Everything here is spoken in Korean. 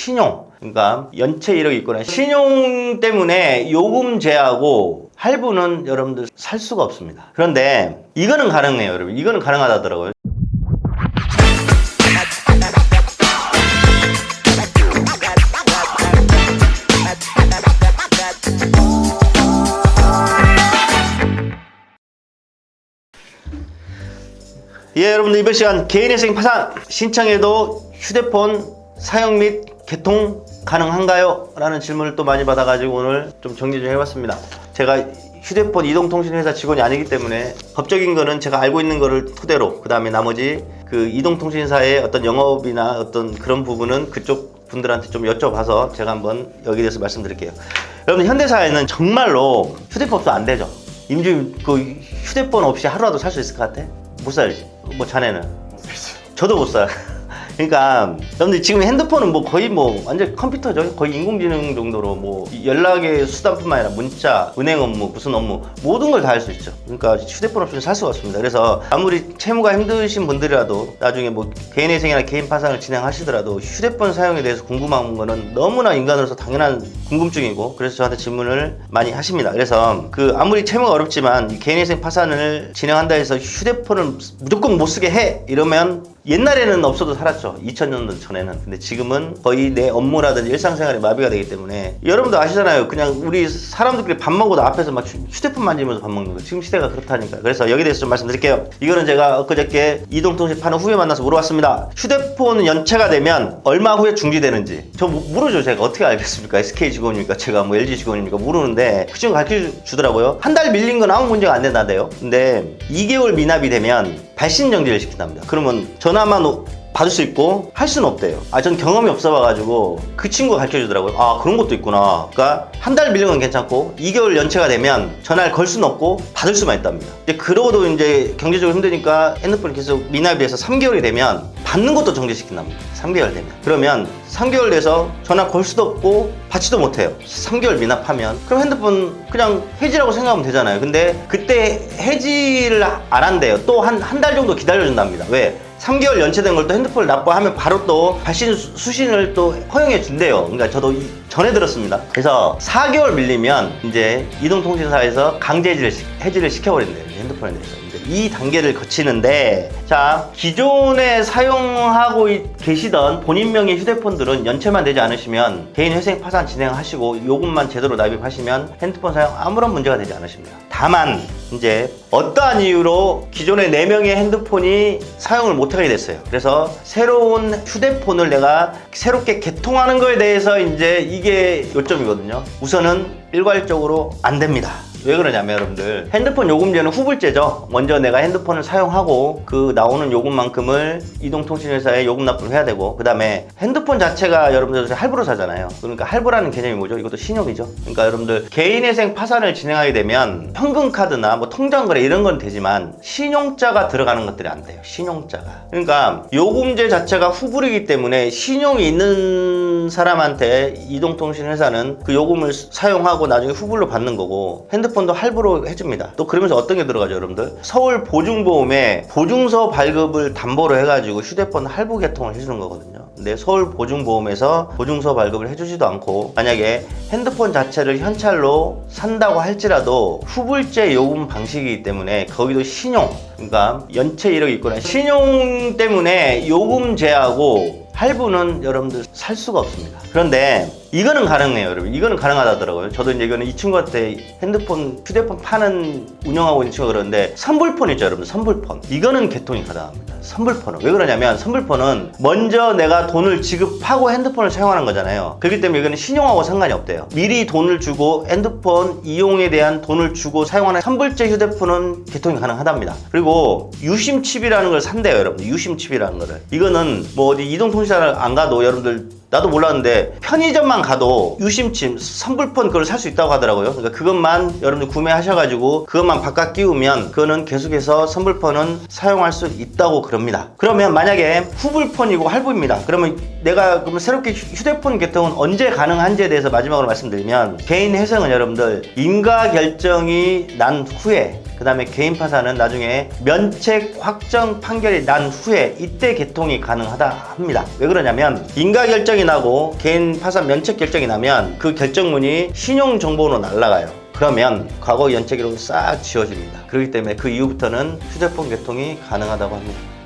신용, 그러니까 연체 이력이 있거나 신용 때문에 요금 제하고 할부는 여러분들 살 수가 없습니다. 그런데 이거는 가능해요, 여러분. 이거는 가능하다더라고요. 예, 여러분들 이번 시간 개인회생 파산 신청해도 휴대폰 사용 및 개통 가능한가요? 라는 질문을 또 많이 받아가지고 오늘 좀 정리 좀 해봤습니다. 제가 휴대폰 이동통신회사 직원이 아니기 때문에 법적인 거는 제가 알고 있는 거를 토대로, 그 다음에 나머지 그 이동통신사의 어떤 영업이나 어떤 그런 부분은 그쪽 분들한테 좀 여쭤봐서 제가 한번 여기에 대해서 말씀드릴게요. 여러분, 현대사회는 정말로 휴대폰 없으면 안 되죠. 임주 그 휴대폰 없이 하루라도 살 수 있을 것 같아? 못 살지. 뭐 자네는? 저도 못 살. 그러니까 여러분들 지금 핸드폰은 뭐 거의 뭐 완전 컴퓨터죠. 거의 인공지능 정도로 뭐 연락의 수단뿐만 아니라 문자, 은행 업무, 무슨 업무 모든 걸 다 할 수 있죠. 그러니까 휴대폰 없이는 살 수가 없습니다. 그래서 아무리 채무가 힘드신 분들이라도 나중에 뭐 개인회생이나 개인 파산을 진행하시더라도 휴대폰 사용에 대해서 궁금한 거는 너무나 인간으로서 당연한 궁금증이고, 그래서 저한테 질문을 많이 하십니다. 그래서 그 아무리 채무가 어렵지만 개인회생 파산을 진행한다 해서 휴대폰을 무조건 못 쓰게 해 이러면 옛날에는 없어도 살았죠. 2000년도 전에는. 근데 지금은 거의 내 업무라든지 일상생활에 마비가 되기 때문에, 여러분도 아시잖아요. 그냥 우리 사람들끼리 밥 먹어도 앞에서 막 휴대폰 만지면서 밥 먹는 거. 지금 시대가 그렇다니까. 그래서 여기에 대해서 좀 말씀드릴게요. 이거는 제가 엊그저께 이동통신 파는 후배 만나서 물어봤습니다. 휴대폰 연체가 되면 얼마 후에 중지되는지. 저 모르죠. 제가 어떻게 알겠습니까? SK 직원입니까? 제가 뭐 LG 직원입니까? 모르는데 그 친구 가르쳐 주더라고요. 한 달 밀린 건 아무 문제가 안 된다대요. 근데 2개월 미납이 되면 발신 정지를 시킨답니다. 그러면 전화만 받을 수 있고 할 수는 없대요. 전 경험이 없어봐가지고 그 친구가 가르쳐 주더라고요. 아, 그런 것도 있구나. 그러니까 한 달 밀린 건 괜찮고 2개월 연체가 되면 전화를 걸 수는 없고 받을 수만 있답니다. 근데 그러고도 이제 경제적으로 힘드니까 핸드폰이 계속 미납이 돼서 3개월이 되면 받는 것도 정지시킨답니다. 3개월 되면. 그러면 3개월 돼서 전화 걸 수도 없고 받지도 못해요. 3개월 미납하면. 그럼 핸드폰 그냥 해지라고 생각하면 되잖아요. 근데 그때 해지를 안 한대요. 또 한 달 정도 기다려준답니다. 왜? 3개월 연체된 걸 또 핸드폰을 납부하면 바로 또 발신 수신을 또 허용해 준대요. 그러니까 저도 전에 들었습니다. 그래서 4개월 밀리면 이제 이동통신사에서 강제 해지를 시켜버린대요. 핸드폰에 대해서. 이 단계를 거치는데, 자, 기존에 사용하고 계시던 본인 명의 휴대폰들은 연체만 되지 않으시면 개인 회생 파산 진행하시고 요금만 제대로 납입하시면 핸드폰 사용 아무런 문제가 되지 않으십니다. 다만 이제 어떠한 이유로 기존의 4명의 핸드폰이 사용을 못하게 됐어요. 그래서 새로운 휴대폰을 내가 새롭게 개통하는 거에 대해서 이제 이게 요점이거든요. 우선은 일괄적으로 안 됩니다. 왜 그러냐면 여러분들, 핸드폰 요금제는 후불제죠. 먼저 내가 핸드폰을 사용하고 그 나오는 요금만큼을 이동통신회사에 요금 납부를 해야 되고, 그 다음에 핸드폰 자체가 여러분들 할부로 사잖아요. 그러니까 할부라는 개념이 뭐죠? 이것도 신용이죠. 그러니까 여러분들 개인회생 파산을 진행하게 되면 현금카드나 뭐 통장거래 이런 건 되지만 신용자가 들어가는 것들이 안 돼요. 신용자가. 그러니까 요금제 자체가 후불이기 때문에 신용이 있는 사람한테 이동통신회사는 그 요금을 사용하고 나중에 후불로 받는 거고, 핸드폰도 할부로 해줍니다. 또 그러면서 어떤 게 들어가죠, 여러분들? 서울보증보험에 보증서 발급을 담보로 해가지고 휴대폰 할부 개통을 해주는 거거든요. 근데 서울보증보험에서 보증서 발급을 해주지도 않고, 만약에 핸드폰 자체를 현찰로 산다고 할지라도 후불제 요금 방식이기 때문에 거기도 신용, 그러니까 연체 이력이 있거나 신용 때문에 요금 제하고 할부는 여러분들 살 수가 없습니다. 그런데 이거는 가능해요, 여러분. 이거는 가능하다더라고요. 저도 이제 이거는 이 친구한테 휴대폰 파는 운영하고 있는 친구가 그러는데, 선불폰 있죠, 여러분. 선불폰. 이거는 개통이 가능합니다. 선불폰은. 왜 그러냐면 선불폰은 먼저 내가 돈을 지급하고 핸드폰을 사용하는 거잖아요. 그렇기 때문에 이거는 신용하고 상관이 없대요. 미리 돈을 주고 핸드폰 이용에 대한 돈을 주고 사용하는 선불제 휴대폰은 개통이 가능하답니다. 그리고 유심칩이라는 걸 산대요, 여러분. 유심칩이라는 거를. 이거는 뭐 어디 이동통신사를 안 가도, 여러분들 나도 몰랐는데 편의점만 가도 유심칩 선불폰 그걸 살 수 있다고 하더라고요. 그러니까 그것만 여러분들 구매하셔가지고 그것만 바깥 끼우면 그거는 계속해서 선불폰은 사용할 수 있다고 그럽니다. 그러면 만약에 후불폰이고 할부입니다. 그러면 내가 그러면 새롭게 휴대폰 개통은 언제 가능한지에 대해서 마지막으로 말씀드리면, 개인 회생은 여러분들 인가 결정이 난 후에, 그 다음에 개인 파산은 나중에 면책 확정 판결이 난 후에 이때 개통이 가능하다 합니다. 왜 그러냐면 인가 결정이 나고 개인 파산 면책 결정이 나면 그 결정문이 신용정보로 날아가요. 그러면 과거 연체 기록이 싹 지워집니다. 그렇기 때문에 그 이후부터는 휴대폰 개통이 가능하다고 합니다.